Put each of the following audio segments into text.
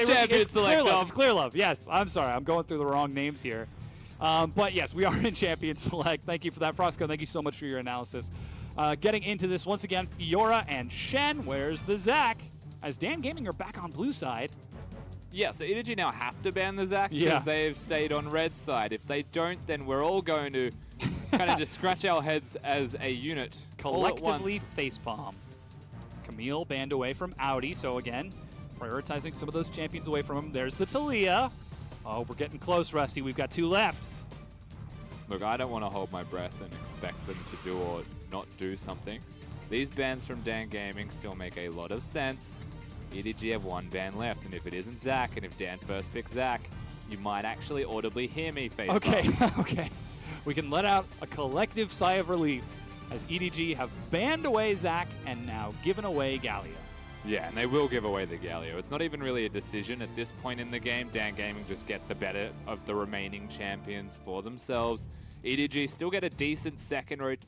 say champion it's select, Clear Love. Dom. It's Clear Love. Yes, I'm sorry. I'm going through the wrong names here. But yes, we are in champion select. Thank you for that, Frosco. Thank you so much for your analysis. Getting into this once again, Fiora and Shen. Where's the Zach? As Dan Gaming are back on blue side. Yeah, so EDG now have to ban the Zach because they've stayed on red side. If they don't, then we're all going to kind of just scratch our heads as a unit. Collectively facepalm. Camille banned away from Audi, so again, prioritizing some of those champions away from him. There's the Talia. Oh, we're getting close, Rusty. We've got 2 left. Look, I don't want to hold my breath and expect them to do or not do something. These bans from Dan Gaming still make a lot of sense. EDG have 1 ban left, and if it isn't Zach, and if Dan first picks Zach, you might actually audibly hear me face Okay. We can let out a collective sigh of relief as EDG have banned away Zach and now given away Galio. Yeah, and they will give away the Galio. It's not even really a decision at this point in the game. Dan Gaming just get the better of the remaining champions for themselves. EDG still get a decent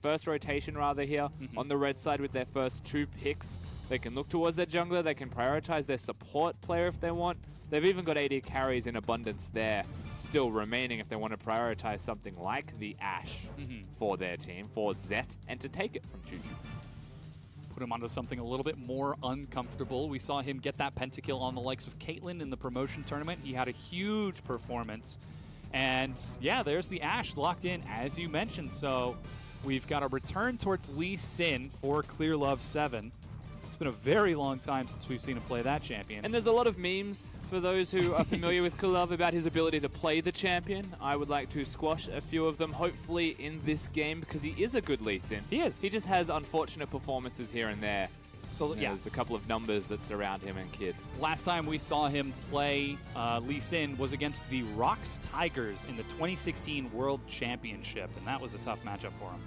first rotation rather here on the red side with their first 2 picks. They can look towards their jungler. They can prioritize their support player if they want. They've even got AD carries in abundance there still remaining if they want to prioritize something like the Ashe for their team, for Zet, and to take it from Juju. Put him onto something a little bit more uncomfortable. We saw him get that pentakill on the likes of Caitlyn in the promotion tournament. He had a huge performance. And yeah, there's the Ashe locked in, as you mentioned. So we've got a return towards Lee Sin for Clear Love 7. It's been a very long time since we've seen him play that champion. And there's a lot of memes for those who are familiar with Clear Love about his ability to play the champion. I would like to squash a few of them, hopefully in this game, because he is a good Lee Sin. He is. He just has unfortunate performances here and there. So yeah, there's a couple of numbers that surround him and Kid. Last time we saw him play Lee Sin was against the Rocks Tigers in the 2016 World Championship, and that was a tough matchup for him.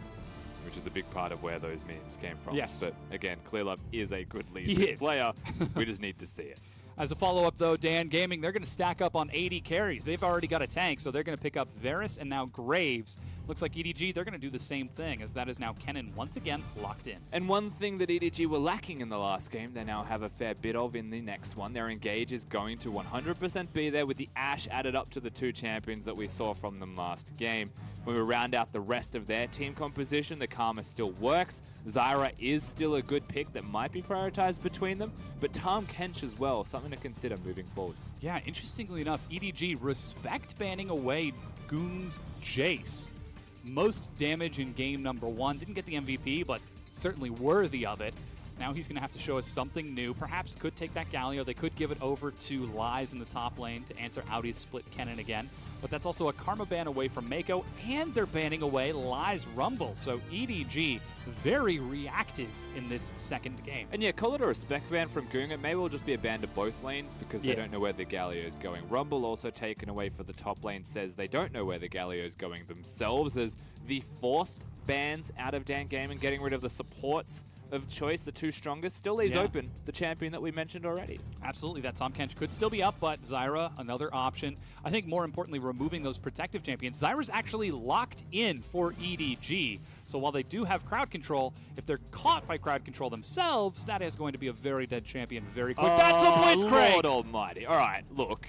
Which is a big part of where those memes came from. Yes. But again, Clear Love is a good Lee Sin player. We just need to see it. As a follow-up, though, Dan Gaming, they're going to stack up on 80 carries. They've already got a tank, so they're going to pick up Varus and now Graves. Looks like EDG, they're going to do the same thing, as that is now Kennen once again locked in. And one thing that EDG were lacking in the last game, they now have a fair bit of in the next one. Their engage is going to 100% be there with the Ashe added up to the 2 champions that we saw from them last game. When we round out the rest of their team composition, the Karma still works. Zyra is still a good pick that might be prioritized between them, but Tahm Kench as well, something to consider moving forwards. Yeah, interestingly enough, EDG respect banning away Goon's Jace. Most damage in game number 1. Didn't get the MVP, but certainly worthy of it. Now he's going to have to show us something new. Perhaps could take that Galio. They could give it over to Lies in the top lane to answer Audi's split Kennen again. But that's also a Karma ban away from Mako, and they're banning away Lies Rumble. So EDG, very reactive in this second game. And yeah, call it a respect ban from Goong. It may well just be a ban to both lanes because they don't know where the Galio is going. Rumble also taken away for the top lane says they don't know where the Galio is going themselves, as the forced bans out of Dan Gaming, getting rid of the supports of choice, the 2 strongest, still leaves open the champion that we mentioned already. Absolutely, that Tahm Kench could still be up, but Zyra, another option. I think more importantly, removing those protective champions. Zyra's actually locked in for EDG, so while they do have crowd control, if they're caught by crowd control themselves, that is going to be a very dead champion very quick. That's a Blitzcrank! Lord almighty. All right, look.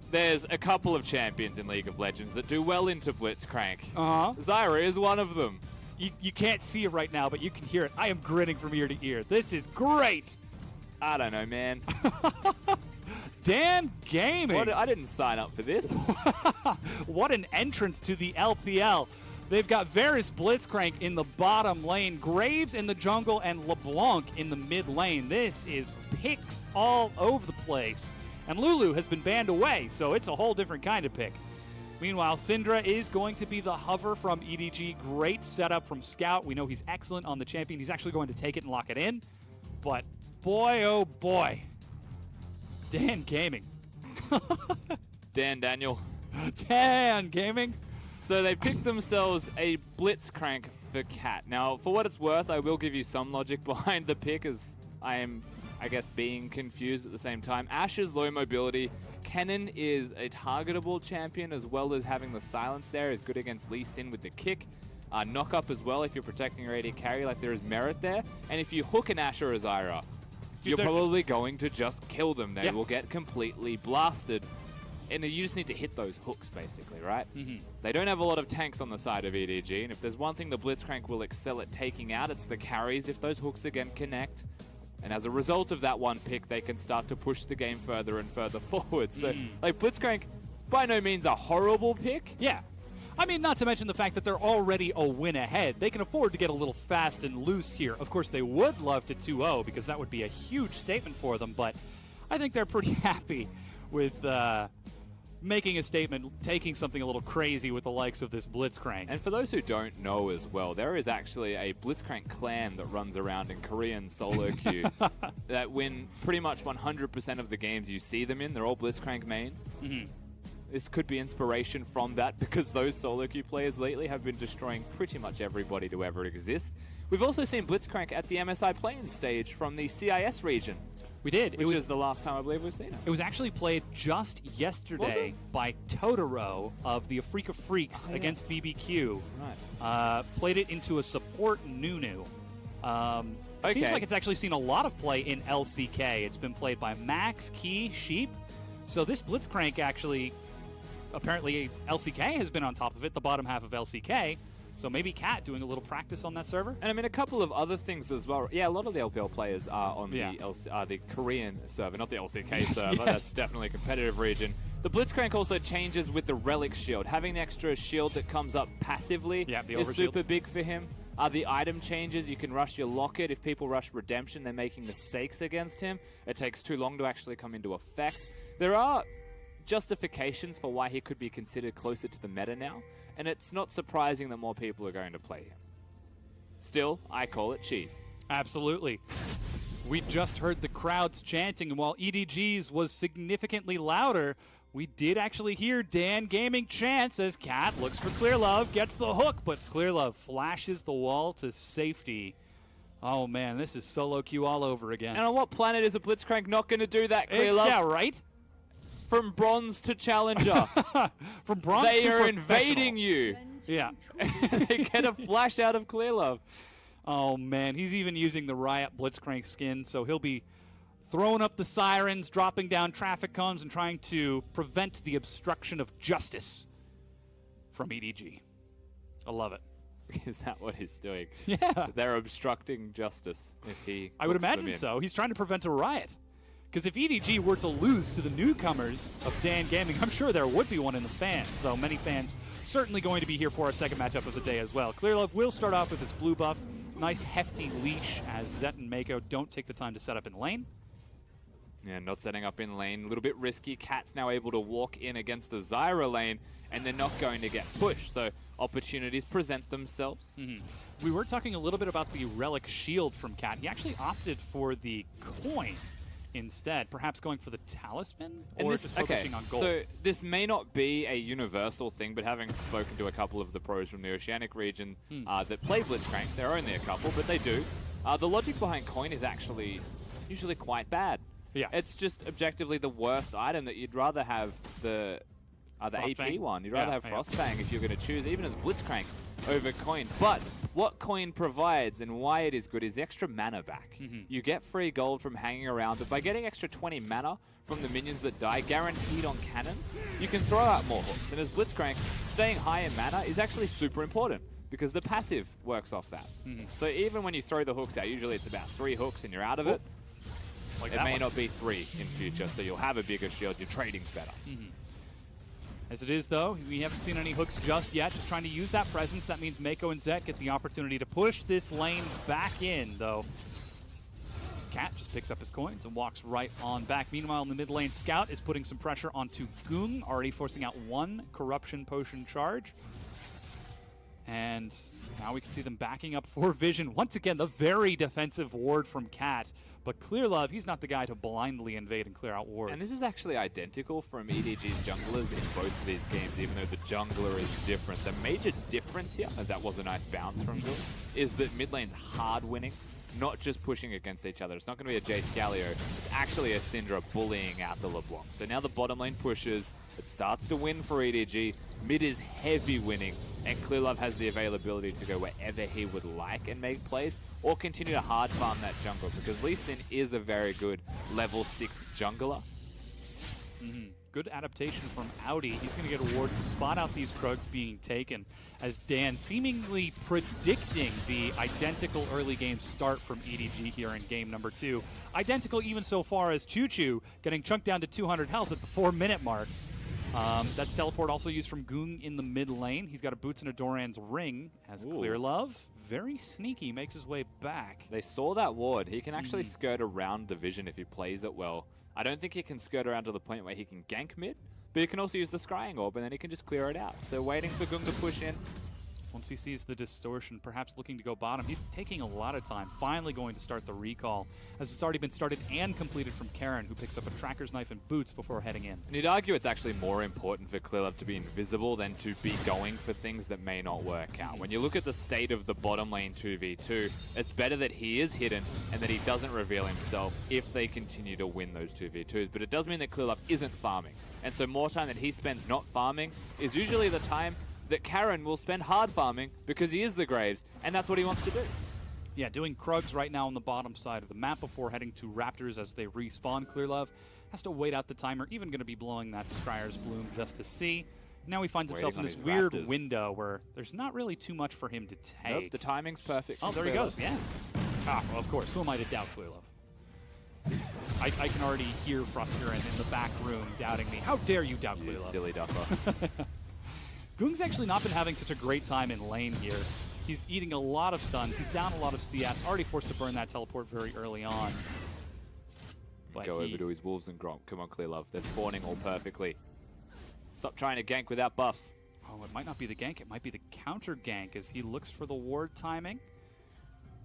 There's a couple of champions in League of Legends that do well into Blitzcrank. Zyra is one of them. You can't see it right now, but you can hear it. I am grinning from ear to ear. This is great. I don't know, man. Dan Gaming. I didn't sign up for this. What an entrance to the LPL. They've got Varus Blitzcrank in the bottom lane, Graves in the jungle, and LeBlanc in the mid lane. This is picks all over the place. And Lulu has been banned away, so it's a whole different kind of pick. Meanwhile, Syndra is going to be the hover from EDG. Great setup from Scout. We know he's excellent on the champion. He's actually going to take it and lock it in. But boy, oh boy. Dan Gaming. Dan Daniel. Dan Gaming. So they picked themselves a Blitzcrank for Cat. Now, for what it's worth, I will give you some logic behind the pick, as I am, I guess, being confused at the same time. Ashe's low mobility. Kennen is a targetable champion, as well as having the silence there is good against Lee Sin with the kick. Knock up as well if you're protecting your AD carry, like there is merit there. And if you hook an Ashe or a Zyra, you're probably going to just kill them. They will get completely blasted. And you just need to hit those hooks, basically, right? They don't have a lot of tanks on the side of EDG, and if there's one thing the Blitzcrank will excel at taking out, it's the carries if those hooks again connect. And as a result of that one pick, they can start to push the game further and further forward. So, like, Blitzcrank, by no means a horrible pick. Yeah. I mean, not to mention the fact that they're already a win ahead. They can afford to get a little fast and loose here. Of course, they would love to 2-0 because that would be a huge statement for them, but I think they're pretty happy with making a statement, taking something a little crazy with the likes of this Blitzcrank. And for those who don't know as well, there is actually a Blitzcrank clan that runs around in Korean solo queue that win pretty much 100% of the games you see them in. They're all Blitzcrank mains. This could be inspiration from that because those solo queue players lately have been destroying pretty much everybody to ever exist. We've also seen Blitzcrank at the MSI play-in stage from the CIS region. We did. Which is the last time I believe we've seen it. It was actually played just yesterday by Totoro of the Afrika Freaks against BBQ. Right. Played it into a support Nunu. It seems like it's actually seen a lot of play in LCK. It's been played by Max, Key, Sheep. So this Blitzcrank actually, apparently LCK has been on top of it, the bottom half of LCK. So maybe Cat doing a little practice on that server. And I mean, a couple of other things as well. Yeah, a lot of the LPL players are on the Korean server, not the LCK server. That's definitely a competitive region. The Blitzcrank also changes with the Relic Shield. Having the extra shield that comes up passively is super big for him. The item changes. You can rush your Locket. If people rush Redemption, they're making mistakes against him. It takes too long to actually come into effect. There are justifications for why he could be considered closer to the meta now. And it's not surprising that more people are going to play him. Still, I call it cheese. Absolutely. We just heard the crowds chanting, and while EDG's was significantly louder, we did actually hear Dan Gaming chants as Cat looks for Clearlove, gets the hook, but Clearlove flashes the wall to safety. Oh man, this is solo queue all over again. And on what planet is a Blitzcrank not going to do that, Clearlove? Yeah, right? From bronze to challenger. From bronze they to are invading you. Yeah. They get a flash out of Clearlove. Oh man, he's even using the Riot Blitzcrank skin, so he'll be throwing up the sirens, dropping down traffic cones, and trying to prevent the obstruction of justice from EDG. I love it. Is that what he's doing? Yeah. They're obstructing justice if he I would imagine so. He's trying to prevent a riot. Because if EDG were to lose to the newcomers of Dan Gaming, I'm sure there would be one in the fans, though many fans certainly going to be here for our second matchup of the day as well. Clearlove will start off with his blue buff. Nice hefty leash as Zet and Mako don't take the time to set up in lane. Yeah, not setting up in lane. A little bit risky. Cat's now able to walk in against the Zyra lane, and they're not going to get pushed. So opportunities present themselves. We were talking a little bit about the Relic Shield from Cat. He actually opted for the coin instead, perhaps going for the talisman, or just focusing on gold. So this may not be a universal thing, but having spoken to a couple of the pros from the Oceanic region that play Blitzcrank, there are only a couple, but they do. The logic behind coin is actually usually quite bad. Yeah, it's just objectively the worst item that you'd rather have the AP one. You'd rather have Frostfang if you're going to choose, even as Blitzcrank, over coin. But what coin provides and why it is good is extra mana back. You get free gold from hanging around, but by getting extra 20 mana from the minions that die, guaranteed on cannons, you can throw out more hooks. And as Blitzcrank, staying high in mana is actually super important because the passive works off that. So even when you throw the hooks out, usually it's about 3 hooks and you're out of it. Like it may not be 3 in future, so you'll have a bigger shield, your trading's better. As it is, though, we haven't seen any hooks just yet. Just trying to use that presence. That means Mako and Zet get the opportunity to push this lane back in, though. Cat just picks up his coins and walks right on back. Meanwhile, in the mid lane, Scout is putting some pressure onto Gung, already forcing out 1 Corruption Potion charge. And now we can see them backing up for Vision. Once again, the very defensive ward from Cat. But Clearlove, he's not the guy to blindly invade and clear out wards. And this is actually identical from EDG's junglers in both of these games, even though the jungler is different. The major difference here, as that was a nice bounce from Gung, is that mid lane's hard winning. not just pushing against each other. It's not going to be a Jace Galio. It's actually a Syndra bullying out the LeBlanc. So now the bottom lane pushes. It starts to win for EDG. Mid is heavy winning, and Clearlove has the availability to go wherever he would like and make plays, or continue to hard farm that jungle, because Lee Sin is a very good level 6 jungler. Good adaptation from Audi. He's going to get a ward to spot out these Krugs being taken, as Dan seemingly predicting the identical early game start from EDG here in game number 2. Identical even so far as Choo Choo getting chunked down to 200 health at the 4-minute mark. That's teleport also used from Goong in the mid lane. He's got a Boots and a Doran's ring as Clearlove. Very sneaky, makes his way back. They saw that ward. He can actually skirt around the vision if he plays it well. I don't think he can skirt around to the point where he can gank mid, but he can also use the Scrying Orb, and then he can just clear it out. So waiting for Goong to push in. Once he sees the distortion, perhaps looking to go bottom, he's taking a lot of time, finally going to start the recall, as it's already been started and completed from Karen, who picks up a Tracker's Knife and Boots before heading in. And you'd argue it's actually more important for Clearlove to be invisible than to be going for things that may not work out. When you look at the state of the bottom lane 2v2, it's better that he is hidden and that he doesn't reveal himself if they continue to win those 2v2s. But it does mean that Clearlove isn't farming. And so more time that he spends not farming is usually the time that Karen will spend hard farming, because he is the Graves, and that's what he wants to do. Yeah, doing Krugs right now on the bottom side of the map before heading to Raptors as they respawn. Clearlove has to wait out the timer, even going to be blowing that Scryer's Bloom just to see. Now he finds himself in this weird window where there's not really too much for him to take. Nope, the timing's perfect. Oh, there he goes, yeah. Ah, well, of course, who am I to doubt Clearlove? I can already hear Frusturin in the back room doubting me. How dare you doubt Clearlove? Silly duffer. Goong's actually not been having such a great time in lane here. He's eating a lot of stuns. He's down a lot of CS. Already forced to burn that teleport very early on. But go over to his Wolves and Gromp. Come on, Clearlove. They're spawning all perfectly. Stop trying to gank without buffs. Oh, it might not be the gank. It might be the counter gank as he looks for the ward timing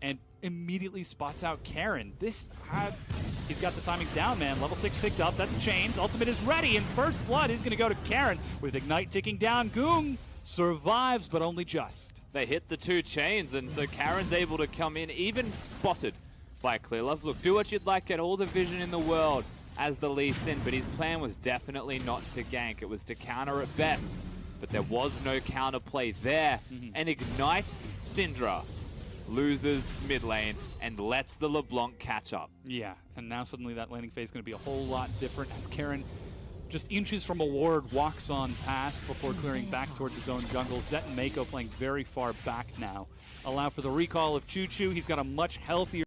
and immediately spots out Karen. He's got the timings down, man. Level 6 picked up. That's Chains. Ultimate is ready, and First Blood is going to go to Karen with Ignite ticking down. Goong survives, but only just. They hit the 2 chains, and so Karen's able to come in, even spotted by Clearlove. Look, do what you'd like, get all the vision in the world as the Lee Sin, but his plan was definitely not to gank. It was to counter at best, but there was no counterplay there. And Ignite Syndra loses mid lane and lets the LeBlanc catch up. Yeah, and now suddenly that laning phase is going to be a whole lot different as Karen, just inches from a ward, walks on past before clearing back towards his own jungle. Zet and Mako playing very far back now. Allow for the recall of Choo Choo. He's got a much healthier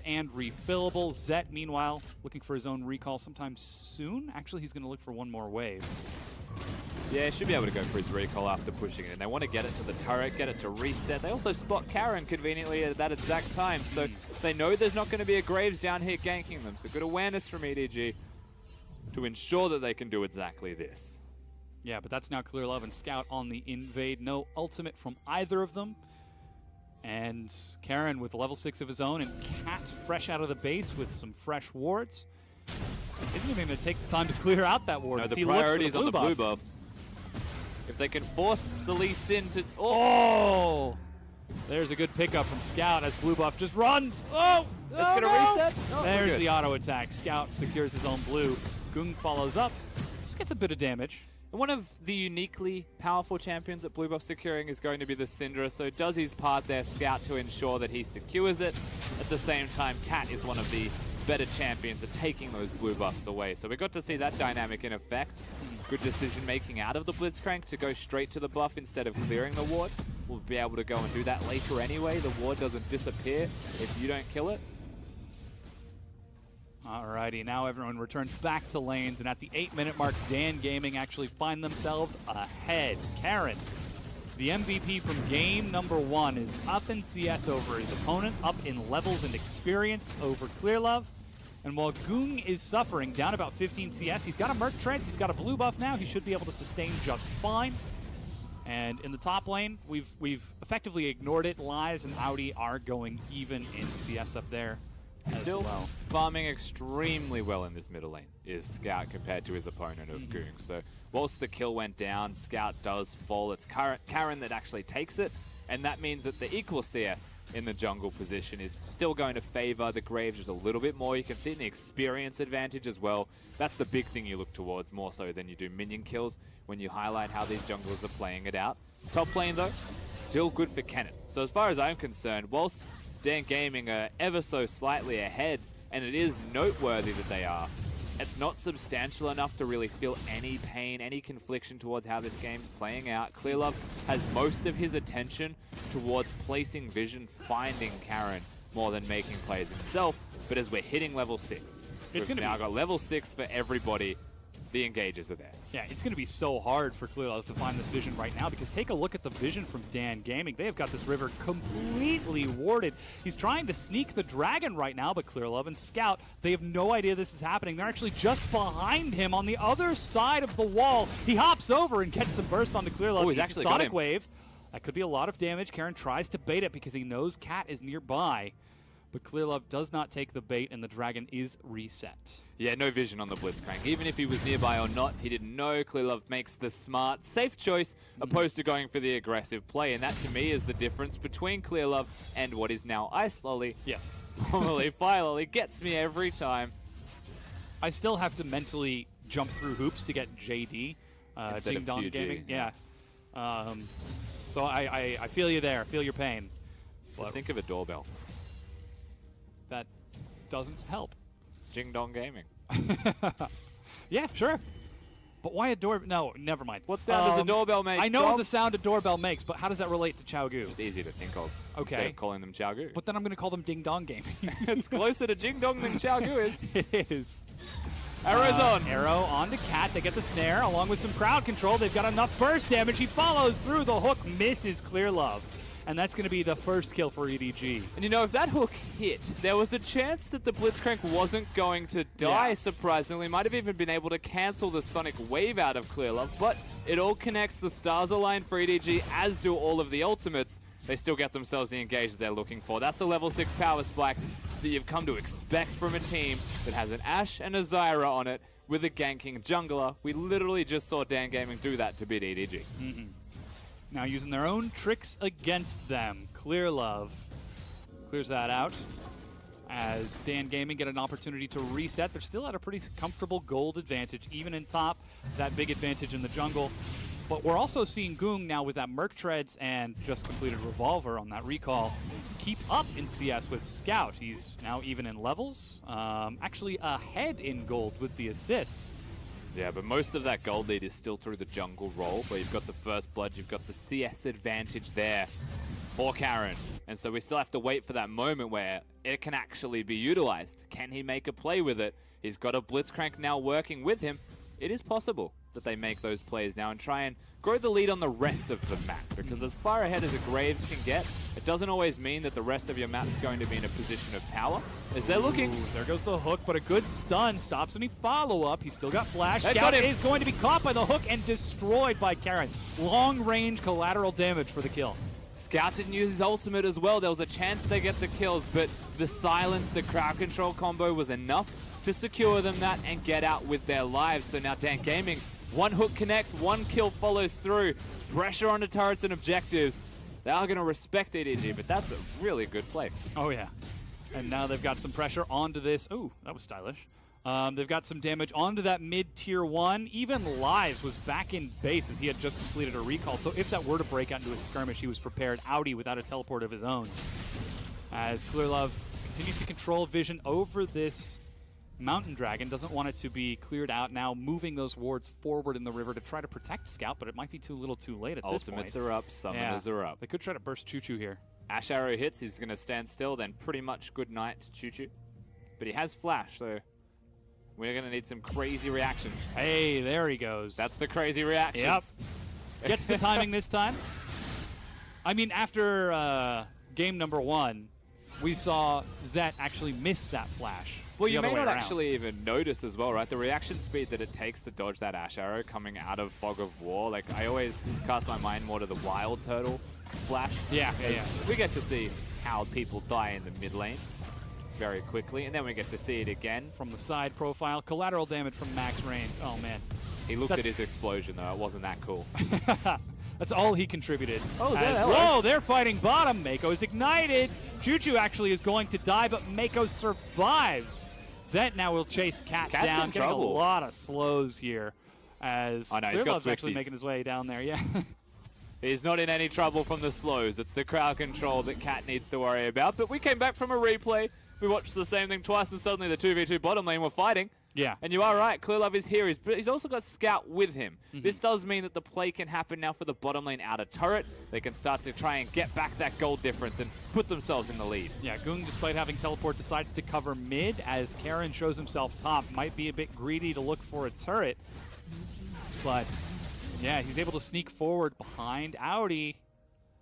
and refillable. Zet, meanwhile, looking for his own recall sometime soon. Actually, he's going to look for one more wave. Yeah, should be able to go for his recall after pushing it. And they want to get it to the turret, get it to reset. They also spot Karen conveniently at that exact time. So they know there's not going to be a Graves down here ganking them. So good awareness from EDG to ensure that they can do exactly this. Yeah, but that's now Clearlove and Scout on the invade. No ultimate from either of them. And Karen with level 6 of his own, and Cat fresh out of the base with some fresh wards. Isn't even going to take the time to clear out that ward. No, the priority is on the blue buff. If they can force the Lee Sin to... Oh! There's a good pickup from Scout as blue buff just runs. Oh! It's going to reset? Oh, there's the auto attack. Scout secures his own blue. Goong follows up. Just gets a bit of damage. And one of the uniquely powerful champions that blue buff securing is going to be the Syndra, so does his part there, Scout, to ensure that he secures it. At the same time, Cat is one of the better champions at taking those blue buffs away. So we got to see that dynamic in effect. Good decision making out of the Blitzcrank to go straight to the buff instead of clearing the ward. We'll be able to go and do that later anyway. The ward doesn't disappear if you don't kill it. Alrighty, now everyone returns back to lanes, and at the 8-minute mark, Dan Gaming actually find themselves ahead. Karen, the MVP from game number 1, is up in CS over his opponent, up in levels and experience over Clearlove. And while Goong is suffering, down about 15 CS, he's got a Merc Trance, he's got a blue buff now, he should be able to sustain just fine. And in the top lane, we've effectively ignored it. Lies and Audi are going even in CS up there. Still farming extremely well in this middle lane is Scout compared to his opponent of Goong. So whilst the kill went down, Scout does fall. It's Karen that actually takes it. And that means that the equal CS in the jungle position is still going to favor the Graves just a little bit more. You can see it in the experience advantage as well. That's the big thing you look towards, more so than you do minion kills, when you highlight how these junglers are playing it out. Top lane, though, still good for Kennen. So as far as I'm concerned, whilst Dan Gaming are ever so slightly ahead, and it is noteworthy that they are, it's not substantial enough to really feel any pain, any confliction towards how this game's playing out. Clearlove has most of his attention towards placing vision, finding Karen, more than making plays himself. But as we're hitting level 6, we've now got level 6 for everybody. The engages are there. Yeah, it's going to be so hard for Clearlove to find this vision right now, because take a look at the vision from Dan Gaming. They have got this river completely warded. He's trying to sneak the dragon right now, but Clearlove and Scout, they have no idea this is happening. They're actually just behind him on the other side of the wall. He hops over and gets some burst onto Clearlove. Oh, he's actually got Sonic him. Wave. That could be a lot of damage. Karen tries to bait it because he knows Cat is nearby. But Clearlove does not take the bait, and the dragon is reset. Yeah, no vision on the Blitzcrank. Even if he was nearby or not, he didn't know. Clearlove makes the smart, safe choice opposed to going for the aggressive play. And that, to me, is the difference between Clearlove and what is now Ice Lolly. Yes. Formerly Fire Lolly. Gets me every time. I still have to mentally jump through hoops to get JD. Instead Ding of Dong QG, Gaming. yeah. So I feel you there. I feel your pain. Just think of a doorbell. That doesn't help. Jing Dong Gaming. Yeah, sure. But why a doorbell? No, never mind. What sound does a doorbell make? I know Dom? the sound a doorbell makes, but how does that relate to Chow Gu? It's easy to think of. Okay. Instead of calling them Chow Gu. But then I'm going to call them Ding Dong Gaming. It's closer to Jing Dong than Chow Gu is. It is. Arrow's on. Arrow onto Cat. They get the snare along with some crowd control. They've got enough burst damage. He follows through. The hook misses Clearlove. And that's going to be the first kill for EDG. And you know, if that hook hit, there was a chance that the Blitzcrank wasn't going to die, surprisingly. Might have even been able to cancel the Sonic Wave out of Clearlove, but it all connects. The stars align for EDG, as do all of the ultimates. They still get themselves the engage that they're looking for. That's the level 6 power spike that you've come to expect from a team that has an Ashe and a Zyra on it with a ganking jungler. We literally just saw Dan Gaming do that to beat EDG. Mm-hmm. Now using their own tricks against them. Clearlove clears that out as Dan Gaming get an opportunity to reset. They're still at a pretty comfortable gold advantage, even in top. That big advantage in the jungle. But we're also seeing Goong now with that Merc Treads and just completed Revolver on that recall keep up in CS with Scout. He's now even in levels, actually ahead in gold with the assist. Yeah, but most of that gold lead is still through the jungle role, where you've got the first blood, you've got the CS advantage there for Karen. And so we still have to wait for that moment where it can actually be utilized. Can he make a play with it? He's got a Blitzcrank now working with him. It is possible that they make those plays now and try and grow the lead on the rest of the map, because as far ahead as a Graves can get, it doesn't always mean that the rest of your map is going to be in a position of power. As they're looking... Ooh, there goes the hook, but a good stun stops any follow-up. He's still got flash. They Scout got him. is going to be caught by the hook and destroyed by Karen. Long-range collateral damage for the kill. Scout didn't use his ultimate as well. There was a chance they get the kills, but the silence, the crowd control combo was enough to secure them that and get out with their lives. So now Dan Gaming, one hook connects, one kill follows through. Pressure on the turrets and objectives. They are going to respect EDG, but that's a really good play. Oh, yeah. And now they've got some pressure onto this. Ooh, that was stylish. They've got some damage onto that mid-tier 1. Even Lies was back in base as he had just completed a recall. So if that were to break out into a skirmish, he was prepared. Outie without a teleport of his own. As Clearlove continues to control vision over this Mountain Dragon, doesn't want it to be cleared out now, moving those wards forward in the river to try to protect Scout, but it might be too little too late at this point. Ultimates are up, summoners are up. They could try to burst Choo Choo here. Ash Arrow hits, he's going to stand still, then pretty much good night to Choo Choo. But he has flash, so we're going to need some crazy reactions. Hey, there he goes. That's the crazy reactions. Yep. Gets the timing this time. I mean, after game number 1, we saw Zet actually miss that flash. Well, you may not actually even notice as well, right? The reaction speed that it takes to dodge that Ash Arrow coming out of Fog of War. Like, I always cast my mind more to the Wild Turtle flash. Yeah. We get to see how people die in the mid lane very quickly, and then we get to see it again. From the side profile, collateral damage from max range. Oh, man. He looked at his explosion, though. It wasn't that cool. That's all he contributed. Oh, whoa, they're fighting bottom. Mako's ignited. Choo-Choo actually is going to die, but Mako survives. Zet now will chase Cat Cat's down, in getting trouble. a lot of slows here. As Oh, no, he's got Clearlove's actually Swifties. making his way down there, yeah. He's not in any trouble from the slows. It's the crowd control that Cat needs to worry about. But we came back from a replay. We watched the same thing twice, and suddenly the 2v2 bottom lane were fighting. Yeah. And you are right, Clearlove is here. He's also got Scout with him. This does mean that the play can happen now for the bottom lane outer turret. They can start to try and get back that gold difference and put themselves in the lead. Yeah, Gung, despite having teleport, decides to cover mid as Karen shows himself top. Might be a bit greedy to look for a turret. But, yeah, he's able to sneak forward behind Audi.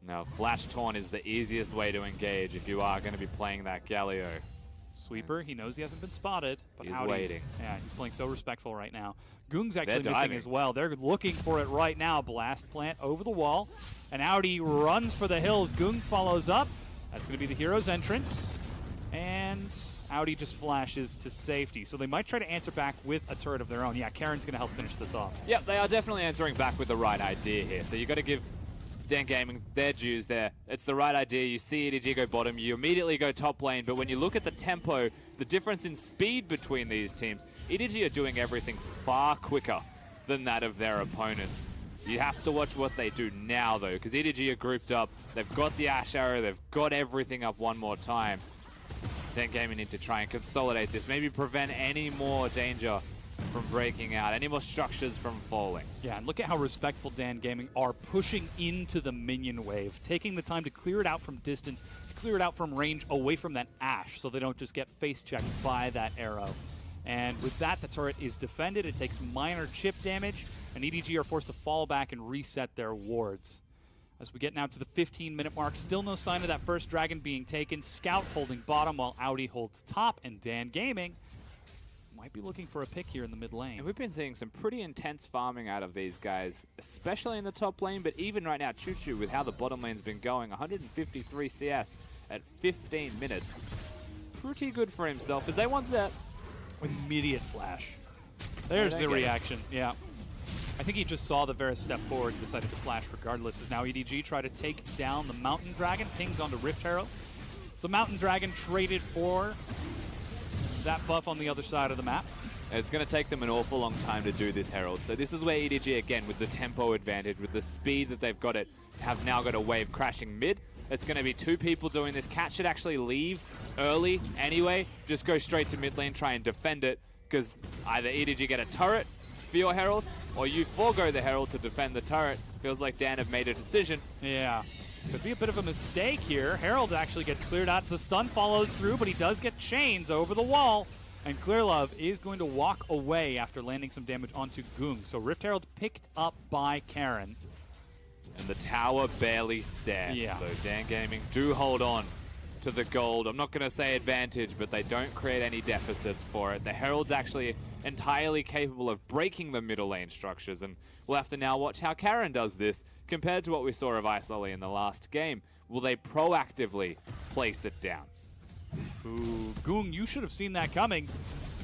Now, Flash Taunt is the easiest way to engage if you are going to be playing that Galio. Sweeper, he knows he hasn't been spotted. But He's Audi, waiting. Yeah, he's playing so respectful right now. Gung's actually They're missing diving. as well. They're looking for it right now. Blast plant over the wall. And Audi runs for the hills. Gung follows up. That's going to be the hero's entrance. And Audi just flashes to safety. So they might try to answer back with a turret of their own. Yeah, Karen's going to help finish this off. Yep, they are definitely answering back with the right idea here. So you got to give Dan Gaming their dues there. It's the right idea. You see EDG go bottom, you immediately go top lane. But when you look at the tempo, the difference in speed between these teams, EDG are doing everything far quicker than that of their opponents. You have to watch what they do now, though, because EDG are grouped up. They've got the Ash Arrow. They've got everything up one more time. Dan Gaming need to try and consolidate this, maybe prevent any more danger from breaking out, any more structures from falling. Yeah, and look at how respectful Dan Gaming are pushing into the minion wave, taking the time to clear it out from distance, to clear it out from range away from that Ash so they don't just get face-checked by that arrow. And with that, the turret is defended. It takes minor chip damage, and EDG are forced to fall back and reset their wards. As we get now to the 15-minute mark, still no sign of that first dragon being taken. Scout holding bottom while Audi holds top, and Dan Gaming might be looking for a pick here in the mid lane. And we've been seeing some pretty intense farming out of these guys, especially in the top lane, but even right now, Choo-Choo, with how the bottom lane's been going, 153 CS at 15 minutes. Pretty good for himself, as they want Zet. Immediate flash. There's the reaction, yeah. I think he just saw the Varus step forward and decided to flash regardless, as now EDG try to take down the Mountain Dragon, pings onto Rift Herald. So Mountain Dragon traded for that buff on the other side of the map. It's going to take them an awful long time to do this, Herald. So this is where EDG, again, with the tempo advantage, with the speed that they've got it, have now got a wave crashing mid. It's going to be two people doing this. Cat should actually leave early anyway. Just go straight to mid lane, try and defend it, because either EDG get a turret for your Herald, or you forego the Herald to defend the turret. Feels like Dan have made a decision. Yeah. Could be a bit of a mistake here. Herald actually gets cleared out. The stun follows through, but he does get chains over the wall. And Clearlove is going to walk away after landing some damage onto Gung. So Rift Herald picked up by Karen. And the tower barely stands. Yeah. So Dan Gaming do hold on to the gold. I'm not going to say advantage, but they don't create any deficits for it. The Herald's actually entirely capable of breaking the middle lane structures, and we'll have to now watch how Karen does this compared to what we saw of Isolly in the last game. Will they proactively place it down? Ooh, Gung, you should have seen that coming.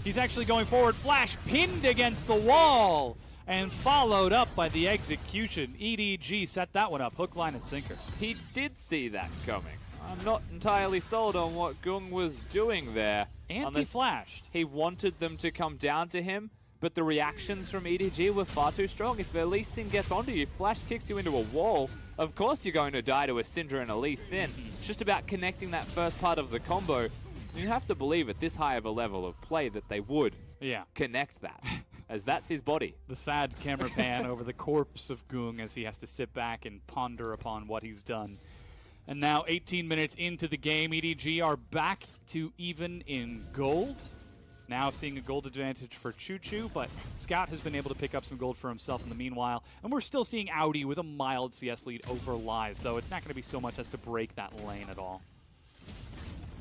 He's actually going forward. Flash pinned against the wall and followed up by the execution. EDG set that one up, hook, line, and sinker. He did see that coming. I'm not entirely sold on what Gung was doing there. And he flashed. He wanted them to come down to him, but the reactions from EDG were far too strong. If a Lee Sin gets onto you, Flash kicks you into a wall, of course you're going to die to a Syndra and a Lee Sin. It's just about connecting that first part of the combo. You have to believe at this high of a level of play that they would connect that, as that's his body. The sad camera pan over the corpse of Gung as he has to sit back and ponder upon what he's done. And now 18 minutes into the game, EDG are back to even in gold. Now seeing a gold advantage for Choo-Choo, but Scout has been able to pick up some gold for himself in the meanwhile. And we're still seeing Audi with a mild CS lead over Lies, though it's not going to be so much as to break that lane at all.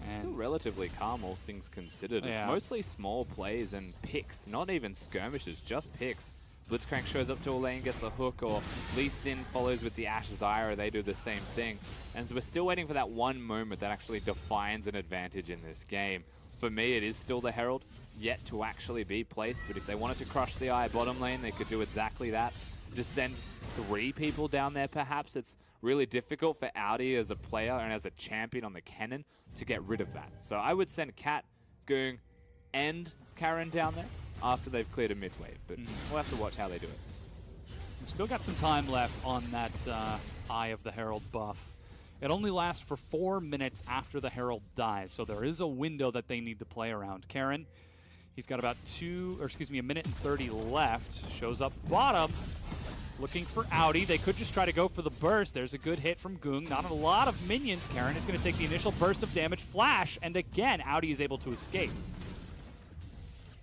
It's still relatively calm, all things considered. It's mostly small plays and picks, not even skirmishes, just picks. Blitzcrank shows up to a lane, gets a hook, or Lee Sin follows with the Ash Zyra. They do the same thing. And we're still waiting for that one moment that actually defines an advantage in this game. For me, it is still the Herald. yet to actually be placed, but if they wanted to crush the eye bottom lane, they could do exactly that. Just send 3 people down there, perhaps. It's really difficult for Audi as a player and as a champion on the cannon to get rid of that. So I would send Cat, Goong, and Karen down there after they've cleared a mid-wave, but we'll have to watch how they do it. We've still got some time left on that Eye of the Herald buff. It only lasts for 4 minutes after the Herald dies, so there is a window that they need to play around. Karen, he's got about a minute and 30 left. Shows up bottom, looking for Audi. They could just try to go for the burst. There's a good hit from Goong. Not a lot of minions. Karen is going to take the initial burst of damage. Flash, and again, Audi is able to escape.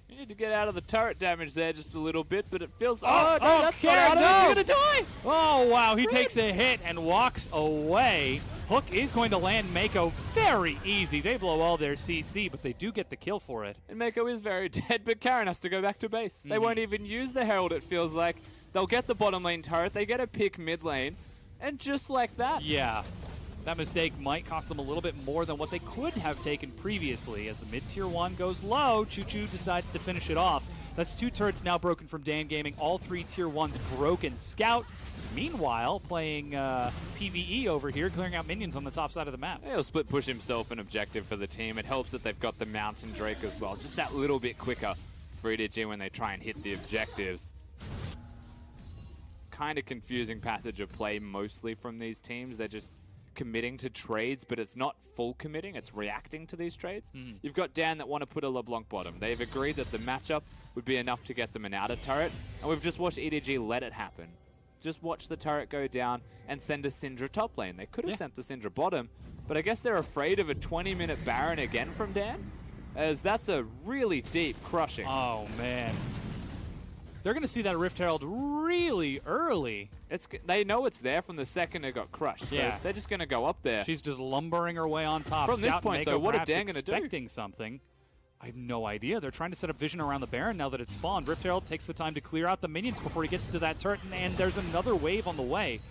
You need to get out of the turret damage there just a little bit, but it feels... Oh, no, that's Karen, not Audi. You're going to die! Oh, wow, he takes a hit and walks away. Hook is going to land Mako very easy. They blow all their CC, but they do get the kill for it. And Mako is very dead, but Karen has to go back to base. They won't even use the Herald, it feels like. They'll get the bottom lane turret, they get a pick mid lane, and just like that. Yeah, that mistake might cost them a little bit more than what they could have taken previously. As the mid-tier 1 goes low, Choo-Choo decides to finish it off. That's 2 turrets now broken from Dan Gaming, all 3 tier 1s broken. Scout, meanwhile, playing PvE over here, clearing out minions on the top side of the map. He'll split push himself an objective for the team. It helps that they've got the Mountain Drake as well, just that little bit quicker for EDG when they try and hit the objectives. Kind of confusing passage of play mostly from these teams. They're just committing to trades, but it's not full committing, it's reacting to these trades. You've got Dan that want to put a LeBlanc bottom. They've agreed that the matchup would be enough to get them an outer turret, and we've just watched EDG let it happen. Just watch the turret go down and send a Syndra top lane. They could have sent the Syndra bottom, but I guess they're afraid of a 20-minute Baron again from Dan, as that's a really deep crushing. Oh, man. They're going to see that Rift Herald really early. They know it's there from the second it got crushed. So they're just going to go up there. She's just lumbering her way on top. From this point, though, what are Dan going to do? Expecting something. I have no idea. They're trying to set up vision around the Baron now that it's spawned. Rift Herald takes the time to clear out the minions before he gets to that turret, and there's another wave on the way.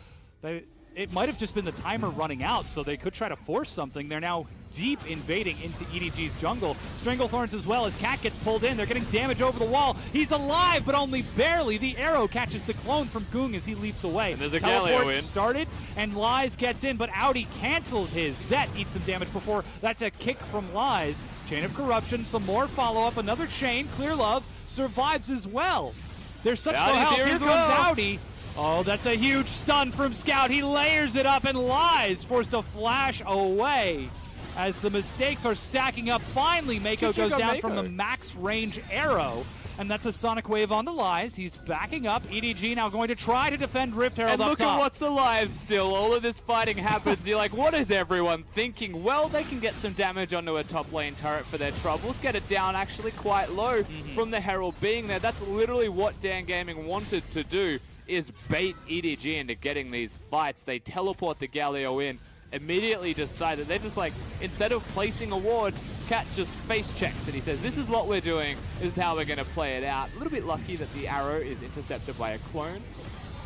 It might have just been the timer running out, so they could try to force something. They're now deep invading into EDG's jungle. Stranglethorns as well as Cat gets pulled in. They're getting damage over the wall. He's alive, but only barely. The arrow catches the clone from Goong as he leaps away. And there's a Teleport Galio in. Started, and Lies gets in, but Audi cancels his. Zet eats some damage before. That's a kick from Lies. Chain of Corruption, some more follow-up. Another chain. Clear Love survives as well. There's such low health. Here comes Audi. Oh, that's a huge stun from Scout. He layers it up, and Lies forced to flash away. As the mistakes are stacking up, finally Mako goes down from the max range arrow. And that's a Sonic Wave on the Lies. He's backing up. EDG now going to try to defend Rift Herald up top. And look at what's alive still. All of this fighting happens. You're like, what is everyone thinking? Well, they can get some damage onto a top lane turret for their troubles. Get it down actually quite low from the Herald being there. That's literally what Dan Gaming wanted to do, is bait EDG into getting these fights. They teleport the Galio in, immediately decide that they're just like, instead of placing a ward, Cat just face checks and he says, this is what we're doing, this is how we're going to play it out. A little bit lucky that the arrow is intercepted by a clone,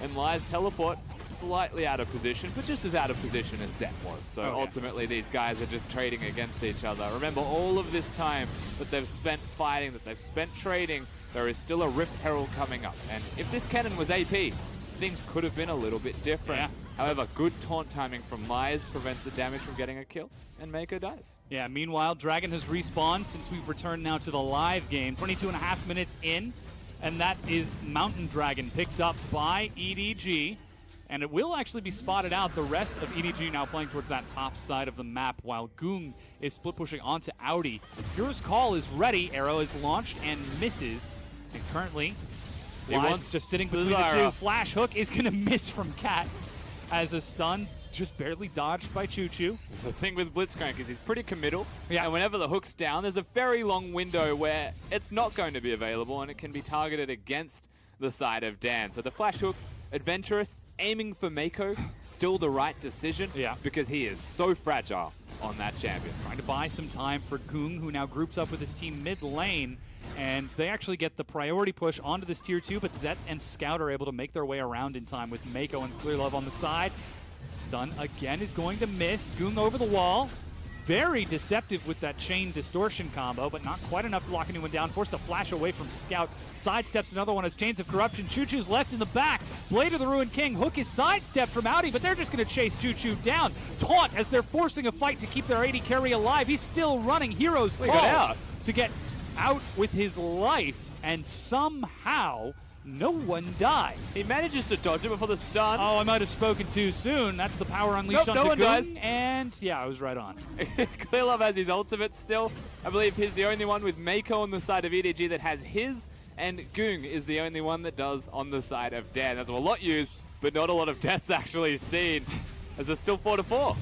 and Lies teleport slightly out of position, but just as out of position as Zet was. So ultimately these guys are just trading against each other. Remember, all of this time that they've spent fighting, that they've spent trading, there is still a Rift Herald coming up. And if this cannon was AP, things could have been a little bit different. However, good taunt timing from Lies prevents the damage from getting a kill, and Mako dies. Yeah, meanwhile, Dragon has respawned since we've returned now to the live game. 22.5 minutes in, and that is Mountain Dragon picked up by EDG. And it will actually be spotted out. The rest of EDG now playing towards that top side of the map, while Goong is split pushing onto Audi. Purist Call is ready. Arrow is launched and misses. And currently, Lies just sitting between the two. Flash Hook is going to miss from Cat as a stun just barely dodged by Choo-Choo. The thing with Blitzcrank is he's pretty committal, and whenever the hook's down, there's a very long window where it's not going to be available, and it can be targeted against the side of Dan. So the Flash Hook, adventurous, aiming for Mako, still the right decision, because he is so fragile on that champion. Trying to buy some time for Goong, who now groups up with his team mid lane, and they actually get the priority push onto this tier 2, but Zet and Scout are able to make their way around in time with Mako and Clear Love on the side. Stun again is going to miss. Goong over the wall. very deceptive with that chain distortion combo, but not quite enough to lock anyone down. Forced to flash away from Scout. Sidesteps another one as Chains of Corruption. Choo-Choo's left in the back. Blade of the Ruined King. Hook is sidestepped from Audi, but they're just going to chase Choo-Choo down. Taunt as they're forcing a fight to keep their AD carry alive. He's still running. Heroes call out to get out with his life, and somehow no one dies. He manages to dodge it before the stun. Oh, I might have spoken too soon. That's the power unleashed on no one dies. And yeah, I was right on. Clearlove has his ultimate still. I believe he's the only one with Mako on the side of EDG that has his, and Gung is the only one that does on the side of Dan. That's a lot used, but not a lot of deaths actually seen, as it's still 4-4.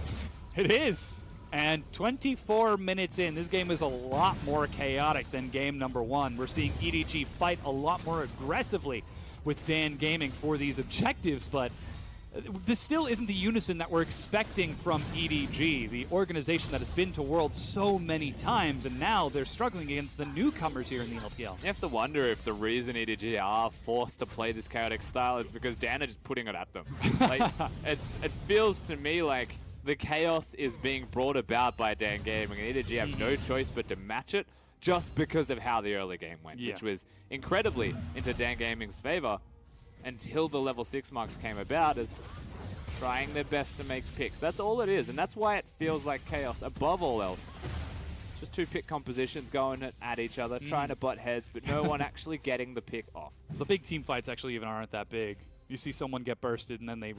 It is. And 24 minutes in, this game is a lot more chaotic than game number 1. We're seeing EDG fight a lot more aggressively with Dan Gaming for these objectives, but this still isn't the unison that we're expecting from EDG, the organization that has been to Worlds so many times, and now they're struggling against the newcomers here in the LPL. You have to wonder if the reason EDG are forced to play this chaotic style is because Dan is just putting it at them. Like, it feels to me like the chaos is being brought about by Dan Gaming, and EDG have no choice but to match it just because of how the early game went, which was incredibly into Dan Gaming's favor until the level 6 marks came about, as trying their best to make picks. That's all it is, and that's why it feels like chaos above all else. Just two pick compositions going at each other, trying to butt heads, but no one actually getting the pick off. The big team fights actually even aren't that big. You see someone get bursted, and then they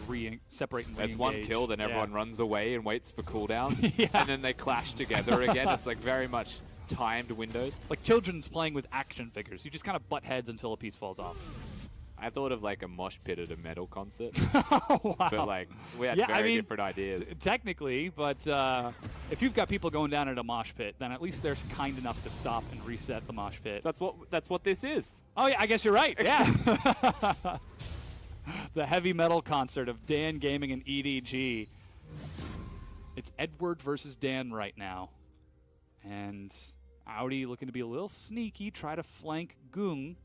separate and re-engage. That's one kill, then everyone runs away and waits for cooldowns, and then they clash together again. It's like very much timed windows. Like children's playing with action figures. You just kind of butt heads until a piece falls off. I thought of like a mosh pit at a metal concert. Oh, wow. But like, we had very different ideas. Technically, but if you've got people going down at a mosh pit, then at least they're kind enough to stop and reset the mosh pit. That's what this is. Oh yeah, I guess you're right. Yeah. The heavy metal concert of Dan Gaming and EDG. It's Edward versus Dan right now. And Audi looking to be a little sneaky, try to flank Gung.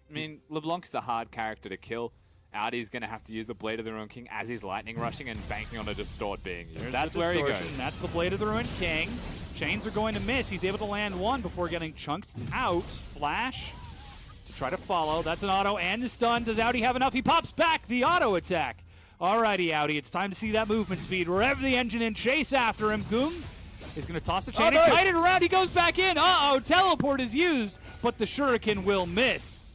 I mean, LeBlanc's a hard character to kill. Audi's going to have to use the Blade of the Ruined King as he's lightning rushing and banking on a Distort being used. That's where he goes. That's the Blade of the Ruined King. Chains are going to miss. He's able to land one before getting chunked out. Flash to try to follow. That's an auto and a stun. Does Audi have enough? He pops back the auto attack. Alrighty, Audi. It's time to see that movement speed. Rev the engine and chase after him. Gung is going to toss the chain and kite it around. He goes back in. Uh-oh, teleport is used, but the shuriken will miss.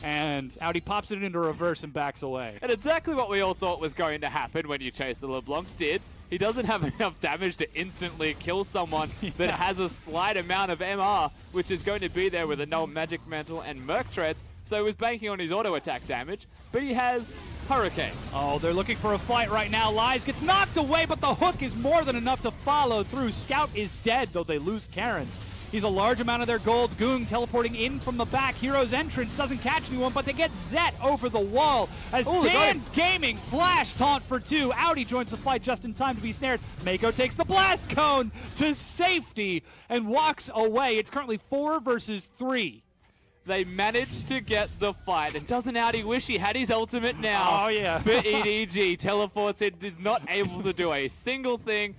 And Audi pops it into reverse and backs away. And exactly what we all thought was going to happen when you chase the LeBlanc did. He doesn't have enough damage to instantly kill someone that has a slight amount of MR, which is going to be there with a null magic mantle and Merc Treads. So he was banking on his auto attack damage, but he has Hurricane. Oh, they're looking for a fight right now. Lies gets knocked away, but the hook is more than enough to follow through. Scout is dead, though they lose Karen. He's a large amount of their gold. Gung teleporting in from the back. Hero's entrance doesn't catch anyone, but they get Zet over the wall as Dan Gaming flash taunt for two. Audi joins the fight just in time to be snared. Mako takes the blast cone to safety and walks away. It's currently 4 versus 3. They managed to get the fight, and doesn't Audi wish he had his ultimate now? Oh, yeah. But EDG teleports in, is not able to do a single thing.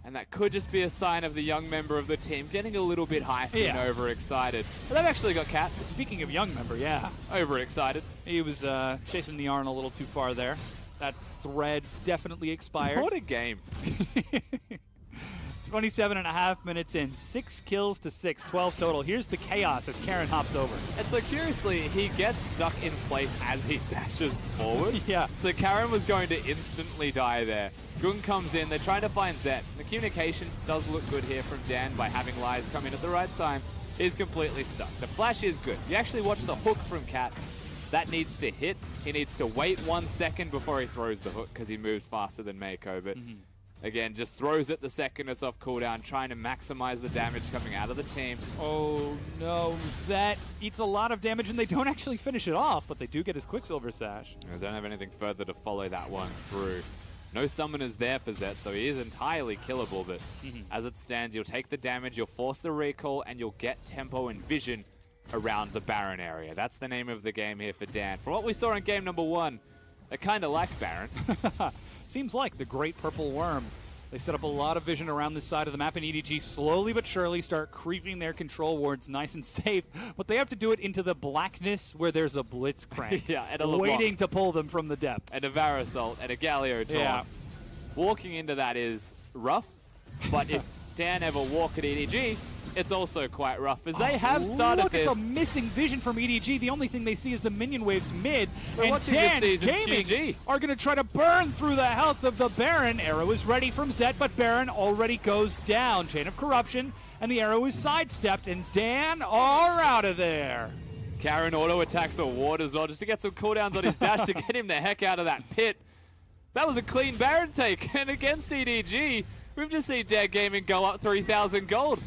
And that could just be a sign of the young member of the team getting a little bit hyped and overexcited. But they've actually got Cat. Speaking of young member, Overexcited. He was chasing the yarn a little too far there. That thread definitely expired. What a game. 27.5 minutes in, 6 kills to 6, 12 total. Here's the chaos as Karen hops over. And so curiously, he gets stuck in place as he dashes forward. Yeah. So Karen was going to instantly die there. Gung comes in, they're trying to find Zet. The communication does look good here from Dan by having Lies come in at the right time. He's completely stuck. The flash is good. You actually watch the hook from Cat. That needs to hit. He needs to wait 1 second before he throws the hook because he moves faster than Mako. But again, just throws it the second it's off cooldown, trying to maximize the damage coming out of the team. Oh no, Zet eats a lot of damage and they don't actually finish it off, but they do get his Quicksilver Sash. They don't have anything further to follow that one through. No summoners there for Zet, so he is entirely killable, but as it stands, you'll take the damage, you'll force the recall, and you'll get tempo and vision around the Baron area. That's the name of the game here for Dan. From what we saw in game number 1, they kind of like Baron. Seems like the Great Purple Worm They set up a lot of vision around this side of the map, and EDG slowly but surely start creeping their control wards nice and safe, but they have to do it into the blackness where there's a Blitzcrank yeah, and a waiting to pull them from the depths. And a Varasalt and a Galio taunt. Yeah. Walking into that is rough, but if Dan ever walk at EDG, it's also quite rough, as they have started look this. Look at the missing vision from EDG. The only thing they see is the minion waves mid. We're and watching Dan this season's Gaming QG. are going to try to burn through the health of the Baron. Arrow is ready from Zed, but Baron already goes down. Chain of Corruption, and the arrow is sidestepped, and Dan are out of there. Karen auto attacks a ward as well, just to get some cooldowns on his dash to get him the heck out of that pit. That was a clean Baron take, and against EDG, we've just seen Dead Gaming go up 3,000 gold.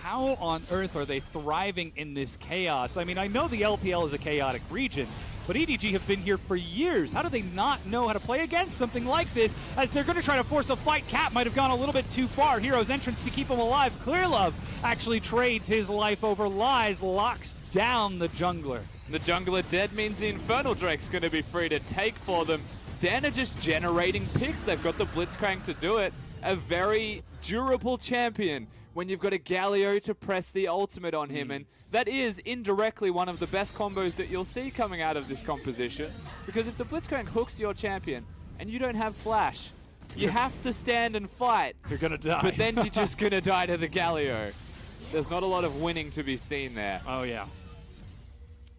How on earth are they thriving in this chaos? I mean, I know the LPL is a chaotic region, but EDG have been here for years. How do they not know how to play against something like this, as they're going to try to force a fight? Cap might have gone a little bit too far. Hero's entrance to keep him alive. Clearlove actually trades his life over Lies, locks down the jungler. The jungler dead means the Infernal Drake's going to be free to take for them. Dan are just generating picks. They've got the Blitzcrank to do it. A very durable champion when you've got a Galio to press the ultimate on him. And that is indirectly one of the best combos that you'll see coming out of this composition. Because if the Blitzcrank hooks your champion and you don't have flash, you have to stand and fight. You're going to die. But then you're just going to die to the Galio. There's not a lot of winning to be seen there. Oh, yeah.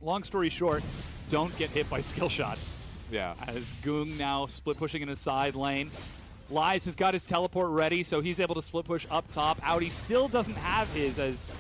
Long story short, don't get hit by skill shots. Yeah. As Goong now split pushing in a side lane. Lies has got his teleport ready, so he's able to split push up top. Audi still doesn't have his, as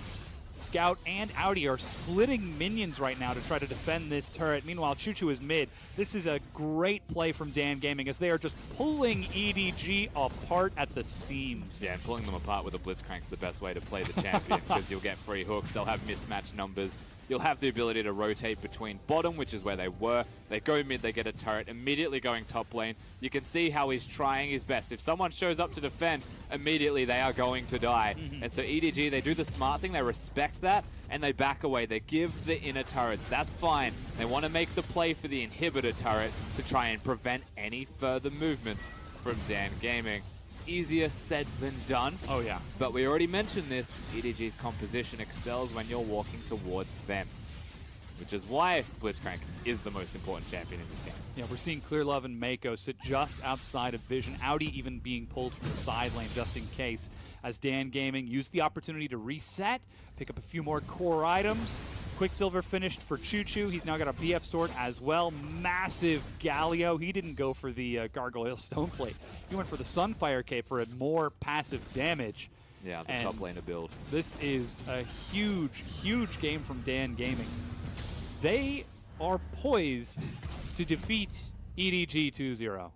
Scout and Audi are splitting minions right now to try to defend this turret. Meanwhile, Choo-Choo is mid. This is a great play from Dan Gaming, as they are just pulling EDG apart at the seams. Yeah, and pulling them apart with a Blitzcrank's the best way to play the champion, because you'll get free hooks, they'll have mismatched numbers. You'll have the ability to rotate between bottom, which is where they were. They go mid, they get a turret, immediately going top lane. You can see how he's trying his best. If someone shows up to defend, immediately they are going to die. And so EDG, they do the smart thing, they respect that, and they back away. They give the inner turrets. That's fine. They want to make the play for the inhibitor turret to try and prevent any further movements from Dan Gaming. Easier said than done. Oh, yeah. But we already mentioned this. EDG's composition excels when you're walking towards them, which is why Blitzcrank is the most important champion in this game. Yeah, we're seeing Clearlove and Mako sit just outside of vision. Audi even being pulled from the side lane just in case, as Dan Gaming used the opportunity to reset, pick up a few more core items. Quicksilver finished for Choo-Choo. He's now got a BF sword as well. Massive Galio. He didn't go for the Gargoyle Stoneplate. He went for the Sunfire Cape for a more passive damage. Yeah, the top laner build. This is a huge, huge game from Dan Gaming. They are poised to defeat EDG 2-0.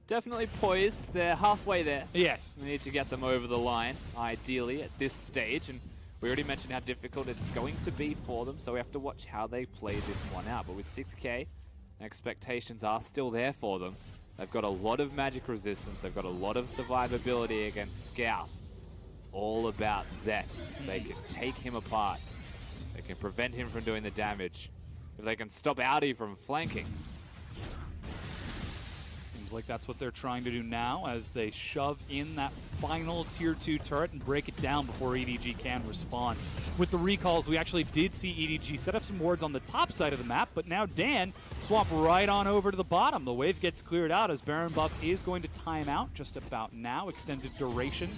Definitely poised. They're halfway there. Yes. We need to get them over the line, ideally, at this stage. And we already mentioned how difficult it's going to be for them, so we have to watch how they play this one out. But with 6k, expectations are still there for them. They've got a lot of magic resistance. They've got a lot of survivability against Scout. It's all about Zet. They can take him apart. They can prevent him from doing the damage. If they can stop Audi from flanking. Seems like that's what they're trying to do now, as they shove in that final tier 2 turret and break it down before EDG can respond. With the recalls, we actually did see EDG set up some wards on the top side of the map, but now Dan swap right on over to the bottom. The wave gets cleared out, as Baron buff is going to time out just about now. Extended duration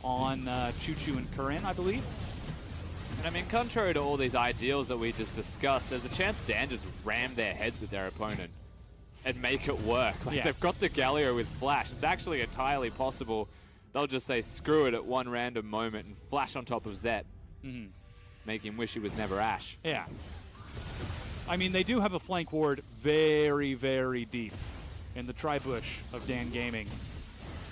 on Choo-Choo and Corinne, I believe. And I mean, contrary to all these ideals that we just discussed, there's a chance Dan just rammed their heads at their opponent and make it work. Like, they've got the Galio with flash. It's actually entirely possible. They'll just say screw it at one random moment and flash on top of Zet. Make him wish he was never Ashe. Yeah. I mean, they do have a flank ward very, very deep in the tri-bush of Dan Gaming.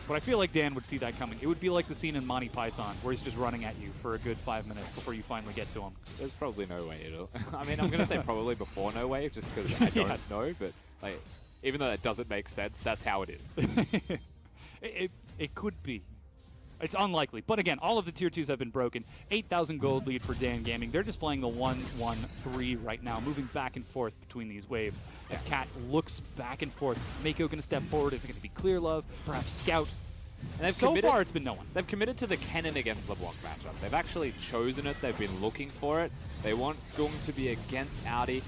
But I feel like Dan would see that coming. It would be like the scene in Monty Python, where he's just running at you for a good 5 minutes before you finally get to him. There's probably no way at all. I mean, I'm going to say probably before no way, just because I don't know. But like, even though that doesn't make sense, that's how it is. It could be. It's unlikely. But again, all of the tier 2s have been broken. 8,000 gold lead for Dan Gaming. They're displaying the 1-1-3 right now, moving back and forth between these waves. As Cat looks back and forth, is Mako going to step forward? Is it going to be Clearlove? Perhaps Scout? And so far, it's been no one. They've committed to the Kennen against LeBlanc matchup. They've actually chosen it. They've been looking for it. They want Gung to be against Audi,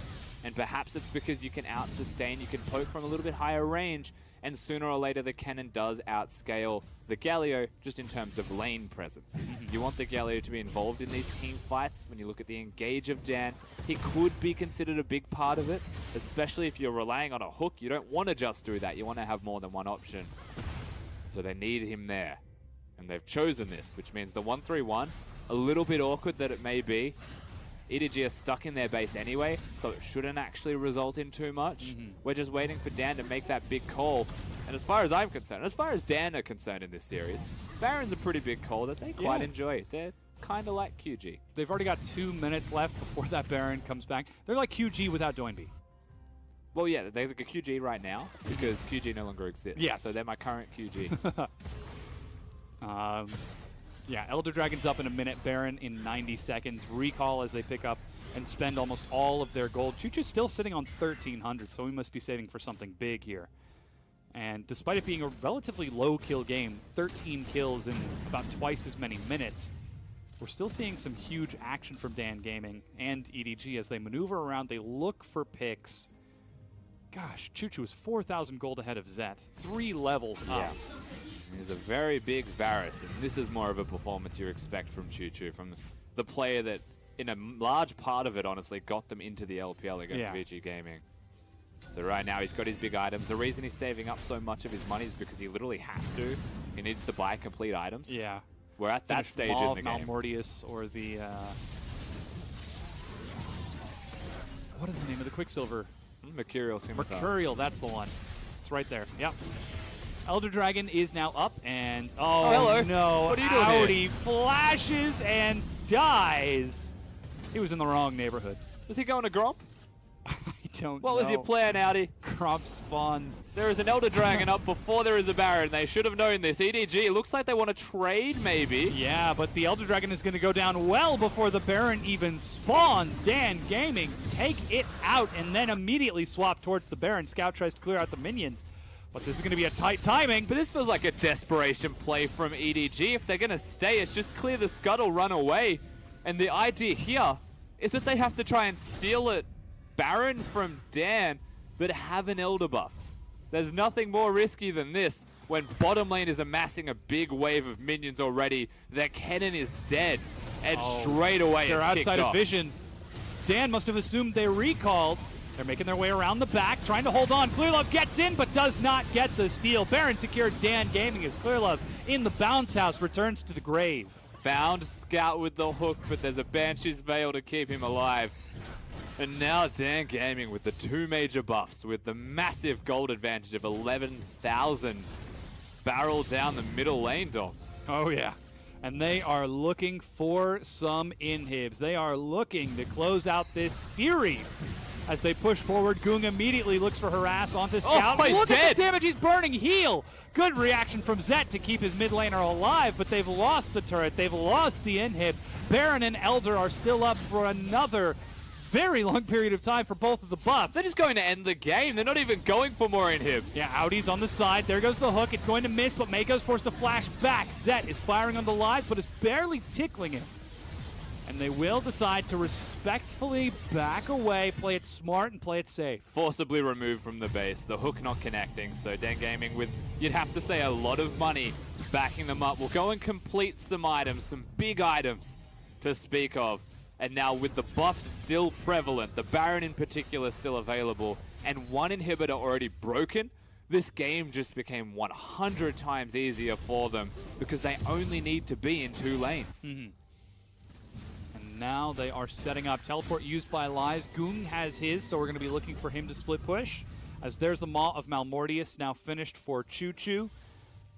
and perhaps it's because you can out-sustain, you can poke from a little bit higher range, and sooner or later the Kennen does outscale the Galio just in terms of lane presence. You want the Galio to be involved in these team fights. When you look at the engage of Dan, he could be considered a big part of it, especially if you're relying on a hook. You don't want to just do that. You want to have more than one option. So they need him there. And they've chosen this, which means the 1-3-1, a little bit awkward that it may be. EDG are stuck in their base anyway, so it shouldn't actually result in too much. We're just waiting for Dan to make that big call. And as far as I'm concerned, as far as Dan are concerned in this series, Baron's a pretty big call that they quite enjoy. They're kind of like QG. They've already got 2 minutes left before that Baron comes back. They're like QG without Doinby. Well, yeah, they're like a QG right now because QG no longer exists. Yes. So they're my current QG. Yeah, Elder Dragon's up in a minute, Baron in 90 seconds. Recall as they pick up and spend almost all of their gold. Chuchu's still sitting on 1,300, so we must be saving for something big here. And despite it being a relatively low kill game, 13 kills in about twice as many minutes, we're still seeing some huge action from Dan Gaming and EDG as they maneuver around. They look for picks. Gosh, Chuchu is 4,000 gold ahead of Zet. 3 levels up. He's a very big Varus, and this is more of a performance you expect from Chuchu, from the player that, in a large part of it, honestly, got them into the LPL against VG Gaming. So right now, he's got his big items. The reason he's saving up so much of his money is because he literally has to. He needs to buy complete items. Yeah. We're at that stage in the game. Malmortius or the... what is the name of the Quicksilver? Mercurial Scimitar. Mercurial, that's the one. It's right there. Yep. Elder Dragon is now up, and oh hello. no, what are you doing Audi here? flashes and dies. He was in the wrong neighborhood. Was he going to Gromp? I don't know. What was your plan, Audi? Gromp spawns. There is an Elder Dragon up before there is a Baron. They should have known this. EDG, it looks like they want to trade, maybe. Yeah, but the Elder Dragon is going to go down well before the Baron even spawns. Dan Gaming take it out and then immediately swap towards the Baron. Scout tries to clear out the minions. But this is going to be a tight timing. But this feels like a desperation play from EDG. If they're going to stay, it's just clear the scuttle, run away. And the idea here is that they have to try and steal it, Baron from Dan, but have an Elder buff. There's nothing more risky than this. When bottom lane is amassing a big wave of minions already, their Kennen is dead. And straight away they're it's outside kicked of off. vision. Dan must have assumed they recalled. They're making their way around the back, trying to hold on. Clearlove gets in, but does not get the steal. Baron secured Dan Gaming as Clearlove in the bounce house returns to the grave. Found Scout with the hook, but there's a Banshee's Veil to keep him alive. And now Dan Gaming with the 2 major buffs, with the massive gold advantage of 11,000. Barrel down the middle lane, Dom. Oh, yeah. And they are looking for some inhibs. They are looking to close out this series. As they push forward, Gung immediately looks for harass onto Scout. Oh, he's Look dead. at the damage, he's burning. Heal. Good reaction from Zet to keep his mid laner alive, but they've lost the turret. They've lost the inhib. Baron and Elder are still up for another very long period of time for both of the buffs. They're just going to end the game. They're not even going for more inhibs. Yeah, Audi's on the side. There goes the hook. It's going to miss, but Mako's forced to flash back. Zet is firing on the lives, but is barely tickling him. And they will decide to respectfully back away, play it smart, and play it safe. Forcibly removed from the base, the hook not connecting, so Dan Gaming with, you'd have to say, a lot of money backing them up. We'll go and complete some items, some big items to speak of. And now with the buffs still prevalent, the Baron in particular still available, and one inhibitor already broken, this game just became 100 times easier for them because they only need to be in 2 lanes. Now they are setting up. Teleport used by Lies. Gung has his, so we're going to be looking for him to split push. As there's the Maw of Malmortius now finished for Chuchu.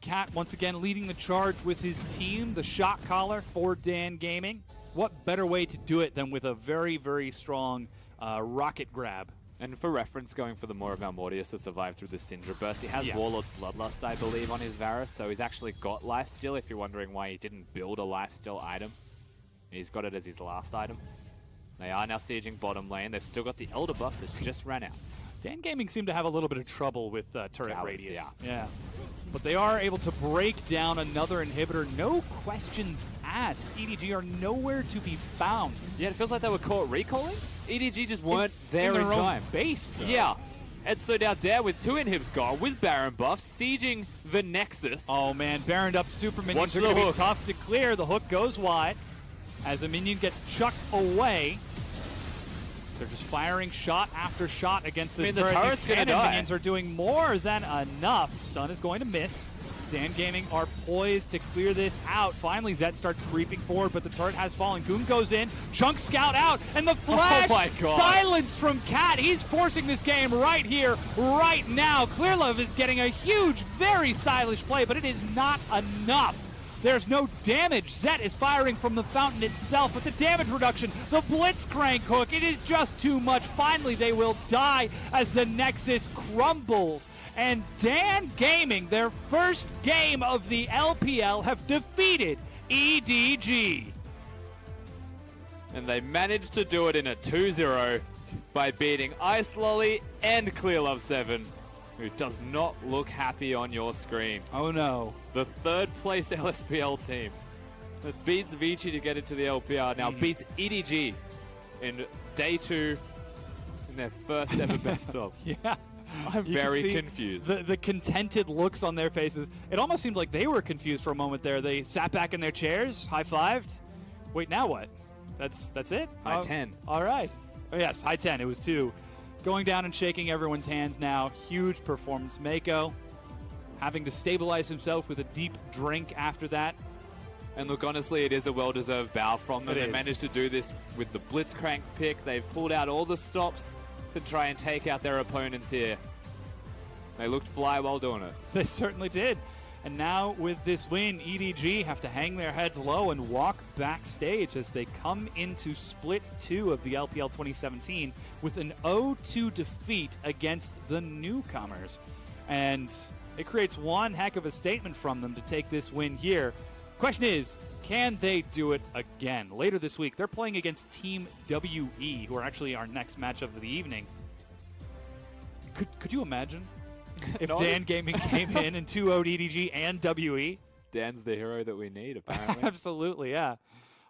Cat once again leading the charge with his team. The shot caller for Dan Gaming. What better way to do it than with a very, very strong rocket grab? And for reference, going for the Maw of Malmortius to survive through the Syndra Burst. He has Warlord Bloodlust, I believe, on his Varus, so he's actually got Lifesteal, if you're wondering why he didn't build a Lifesteal item. He's got it as his last item. They are now sieging bottom lane. They've still got the Elder buff that's just ran out. Dan Gaming seemed to have a little bit of trouble with turret Towers, radius. Yeah. but they are able to break down another inhibitor. No questions asked. EDG are nowhere to be found. Yeah, it feels like they were caught recalling. EDG just weren't there in in their own time. base, though. Yeah. And so now Dan with 2 inhibs gone, with Baron buff, sieging the Nexus. Oh man, Baroned up super minions Watch are the going to be hook. tough to clear. The hook goes wide as a minion gets chucked away. They're just firing shot after shot against this the turret. turret's These gonna cannon die. minions are doing more than enough. Stun is going to miss. Dan Gaming are poised to clear this out. Finally, Zet starts creeping forward, but the turret has fallen. Goon goes in, Chunk Scout out, and the flash my God. silence from Cat. He's forcing this game right here, right now. Clearlove is getting a huge, very stylish play, but it is not enough. There's no damage. Zet is firing from the fountain itself, but the damage reduction, the Blitzcrank hook, it is just too much. Finally, they will die as the Nexus crumbles. And Dan Gaming, their first game of the LPL, have defeated EDG. And they managed to do it in a 2-0 by beating Ice Lolly and Clearlove7, who does not look happy on your screen. Oh no. The 3rd place LSPL team that beats Vici to get into the LPR now beats EDG in day 2 in their first ever best of. Yeah. I'm You very can see confused. The contented looks on their faces. It almost seemed like they were confused for a moment there. They sat back in their chairs, high-fived. Wait, now what? That's it? High 10. All right. Oh, yes, high 10. It was 2. Going down and shaking everyone's hands now. Huge performance. Mako having to stabilize himself with a deep drink after that. And look, honestly, it is a well-deserved bow from them. It They is. managed to do this with the Blitzcrank pick. They've pulled out all the stops to try and take out their opponents here. They looked fly while doing it. They certainly did. And now with this win, EDG have to hang their heads low and walk backstage as they come into Split 2 of the LPL 2017 with an 0-2 defeat against the newcomers. And it creates one heck of a statement from them to take this win here. Question is, can they do it again? Later this week, they're playing against Team WE, who are actually our next matchup of the evening. Could you imagine if No. Dan Gaming came in and 2-0'd EDG and WE? Dan's the hero that we need, apparently. Absolutely, yeah.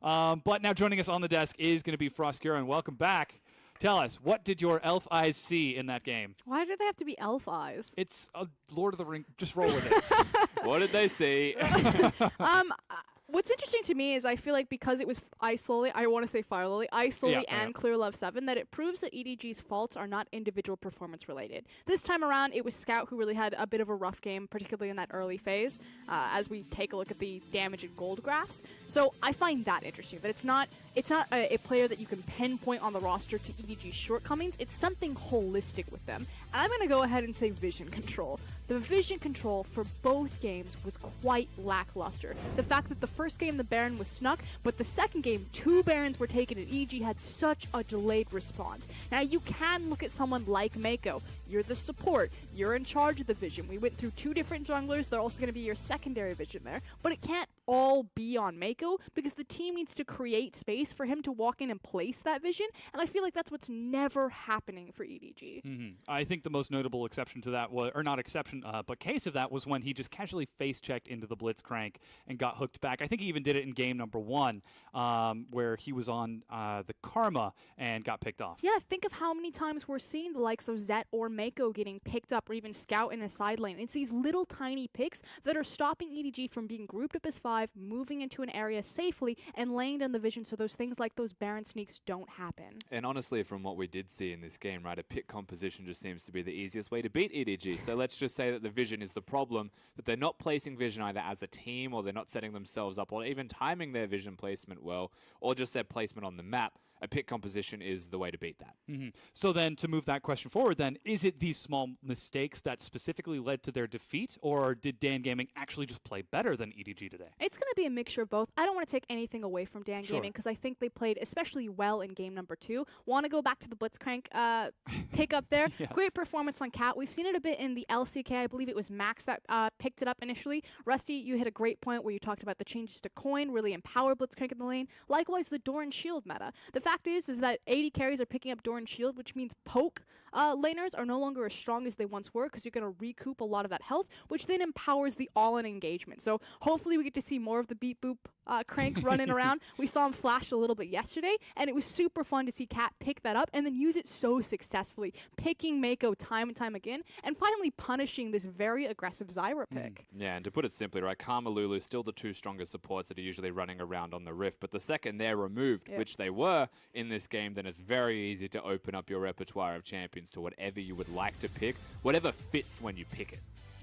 But now joining us on the desk is going to be Froscura, and welcome back. Tell us, what did your elf eyes see in that game? Why do they have to be elf eyes? It's a Lord of the Rings. Just roll with it. What did they see? What's interesting to me is I feel like because it was Ice Lolly, I want to say Fire Lolly, Ice Lolly Yeah, and Clearlove7, that it proves that EDG's faults are not individual performance related. This time around, it was Scout who really had a bit of a rough game, particularly in that early phase, as we take a look at the damage and gold graphs. So I find that interesting, that it's not a player that you can pinpoint on the roster to EDG's shortcomings. It's something holistic with them. And I'm going to go ahead and say vision control. The vision control for both games was quite lackluster. The fact that the first game the Baron was snuck, but the second game 2 Barons were taken and EDG had such a delayed response. Now you can look at someone like Mako. You're the support. You're in charge of the vision. We went through 2 different junglers. They're also going to be your secondary vision there. But it can't all be on Mako because the team needs to create space for him to walk in and place that vision. And I feel like that's what's never happening for EDG. I think the most notable exception to that was, or not exception, but case of that was when he just casually face-checked into the Blitzcrank and got hooked back. I think he even did it in game number 1, where he was on the Karma and got picked off. Yeah, think of how many times we're seeing the likes of Zet or Mako getting picked up or even Scout in a side lane. It's these little tiny picks that are stopping EDG from being grouped up as 5, moving into an area safely, and laying down the vision so those things like those Baron sneaks don't happen. And honestly, from what we did see in this game, right, a pick composition just seems to be the easiest way to beat EDG. So let's just say that the vision is the problem, that they're not placing vision either as a team, or they're not setting themselves up, or even timing their vision placement well, or just their placement on the map. A pick composition is the way to beat that. So then, to move that question forward then, is it these small mistakes that specifically led to their defeat, or did Dan Gaming actually just play better than EDG today? It's going to be a mixture of both. I don't want to take anything away from Dan Sure. Gaming because I think they played especially well in game number 2. Want to go back to the Blitzcrank pick up there. Yes. Great performance on Cat. We've seen it a bit in the LCK. I believe it was Max that picked it up initially. Rusty, you hit a great point where you talked about the changes to coin really empower Blitzcrank in the lane. Likewise, the Door and Shield meta. The fact fact is that AD carries are picking up Doran Shield, which means poke laners are no longer as strong as they once were because you're going to recoup a lot of that health, which then empowers the all-in engagement. So hopefully we get to see more of the beat boop crank running around. We saw him flash a little bit yesterday, and it was super fun to see Cat pick that up and then use it so successfully, picking Mako time and time again, and finally punishing this very aggressive Zyra pick. Yeah, and to put it simply, right, Karma Lulu still the two strongest supports that are usually running around on the Rift, but the second they're removed, which they were in this game, then it's very easy to open up your repertoire of champions to whatever you would like to pick, whatever fits when you pick it.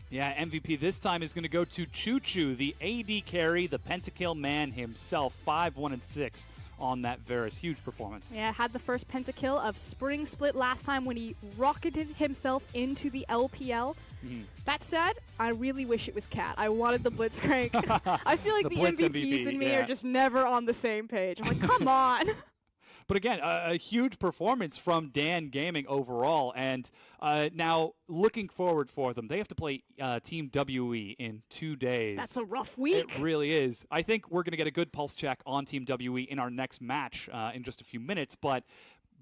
Yeah, MVP this time is going to go to Choo Choo, the AD carry, the pentakill man himself, 5-1-6 on that Varus. Huge performance. Yeah, had the first pentakill of Spring Split last time when he rocketed himself into the LPL. That said, I really wish it was Cat. I wanted the Blitzcrank. I feel like the MVPs and me are just never on the same page. I'm like, come on. But again, a huge performance from Dan Gaming overall. And now looking forward for them, they have to play Team WE in 2 days. That's a rough week. It really is. I think we're going to get a good pulse check on Team WE in our next match in just a few minutes. But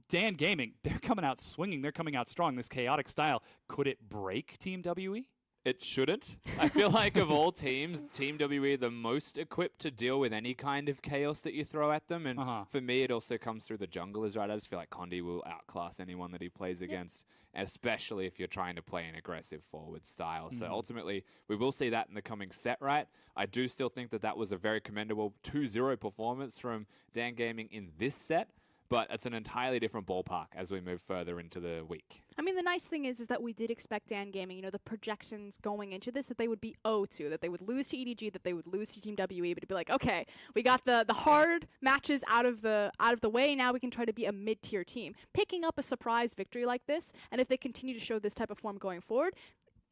Dan Gaming, they're coming out swinging. They're coming out strong. This chaotic style. Could it break Team WE? It shouldn't. I feel like of all teams, Team WE are the most equipped to deal with any kind of chaos that you throw at them. And for me, it also comes through the junglers, right? I just feel like Condi will outclass anyone that he plays against, especially if you're trying to play an aggressive forward style. So ultimately, we will see that in the coming set, right? I do still think that that was a very commendable 2-0 performance from Dan Gaming in this set. But it's an entirely different ballpark as we move further into the week. I mean, the nice thing is that we did expect Dan Gaming, you know, the projections going into this, that they would be 0-2, that they would lose to EDG, that they would lose to Team WE, but it'd be like, okay, we got the hard matches out of the way, now we can try to be a mid-tier team. Picking up a surprise victory like this, and if they continue to show this type of form going forward,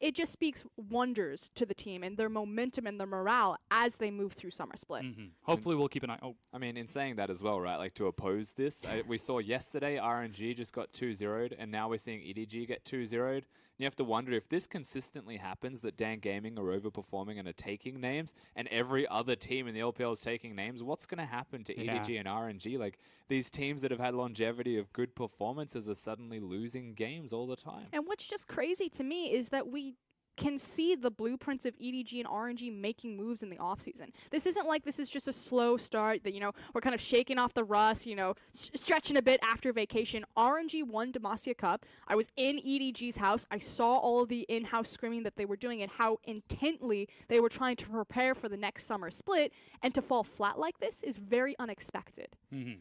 it just speaks wonders to the team and their momentum and their morale as they move through Summer Split. Hopefully we'll keep an eye. I mean, in saying that as well, right, like to oppose this, we saw yesterday RNG just got 2-0'd, and now we're seeing EDG get 2-0'd. You have to wonder if this consistently happens, that Dan Gaming are overperforming and are taking names, and every other team in the LPL is taking names, what's going to happen to EDG and RNG? Like, these teams that have had longevity of good performances are suddenly losing games all the time. And what's just crazy to me is that we can see the blueprints of EDG and RNG making moves in the offseason. This isn't like this is just a slow start that, you know, we're kind of shaking off the rust, you know, stretching a bit after vacation. RNG won Demacia Cup. I was in EDG's house. I saw all of the in-house scrimming that they were doing and how intently they were trying to prepare for the next Summer Split, and to fall flat like this is very unexpected.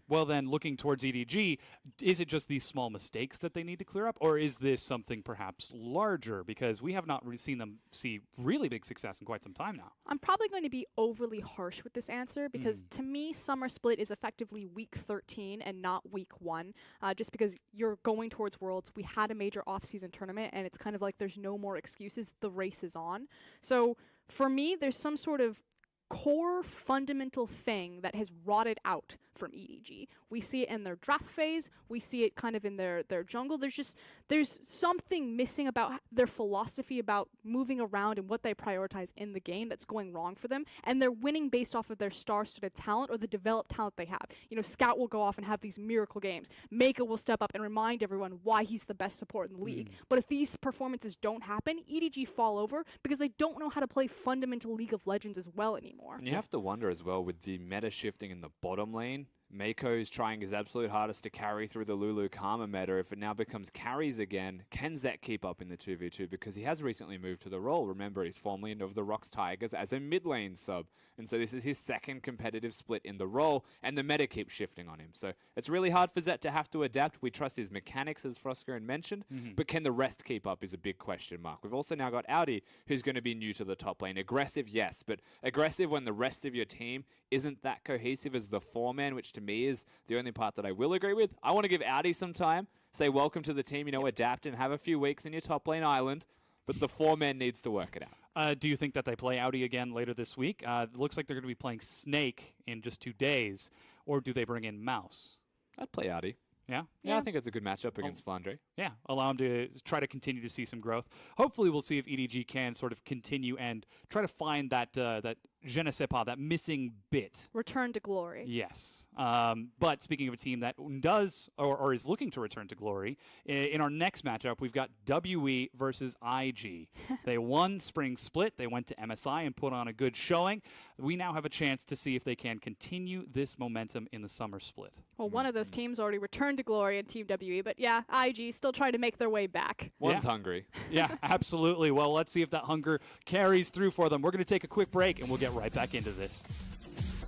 Well, then, looking towards EDG, is it just these small mistakes that they need to clear up, or is this something perhaps larger? Because we have not seen them see really big success in quite some time now. I'm probably going to be overly harsh with this answer because to me, Summer Split is effectively week 13 and not week 1, just because you're going towards Worlds. We had a major off-season tournament, and it's kind of like there's no more excuses. The race is on. So for me, there's some sort of core fundamental thing that has rotted out from EDG. We see it in their draft phase. We see it kind of in their jungle. There's something missing about their philosophy about moving around and what they prioritize in the game that's going wrong for them. And they're winning based off of their star-studded talent or the developed talent they have. You know, Scout will go off and have these miracle games. Mako will step up and remind everyone why he's the best support in the league. But if these performances don't happen, EDG fall over because they don't know how to play fundamental League of Legends as well anymore. And you have to wonder as well, with the meta shifting in the bottom lane, Mako's trying his absolute hardest to carry through the Lulu Karma meta. If it now becomes carries again, can Zek keep up in the 2v2? Because he has recently moved to the role. Remember, he's formerly of the Rocks Tigers as a mid lane sub. And so this is his second competitive split in the role, and the meta keeps shifting on him. So it's really hard for Zek to have to adapt. We trust his mechanics, as Froskerin mentioned, but can the rest keep up is a big question mark. We've also now got Audi, who's going to be new to the top lane. Aggressive, yes, but aggressive when the rest of your team isn't that cohesive as the 4-man, which to me is the only part that I will agree with. I want to give Audi some time, say welcome to the team, you know, adapt and have a few weeks in your top lane island, but the 4-man needs to work it out. Do you think that they play Audi again later this week? It looks like they're going to be playing Snake in just 2 days, or do they bring in Mouse? I'd play Audi. Yeah? Yeah, I think it's a good matchup against Flandre. Yeah, allow him to try to continue to see some growth. Hopefully we'll see if EDG can sort of continue and try to find that that je ne sais pas, that missing bit. Return to glory. Yes. But speaking of a team that does or is looking to return to glory, in our next matchup, we've got WE versus IG. They won Spring Split. They went to MSI and put on a good showing. We now have a chance to see if they can continue this momentum in the Summer Split. Well, one of those teams already returned to glory in Team WE, but yeah, IG still trying to make their way back. One's hungry. Yeah, absolutely. Well, let's see if that hunger carries through for them. We're going to take a quick break, and we'll get right back into this.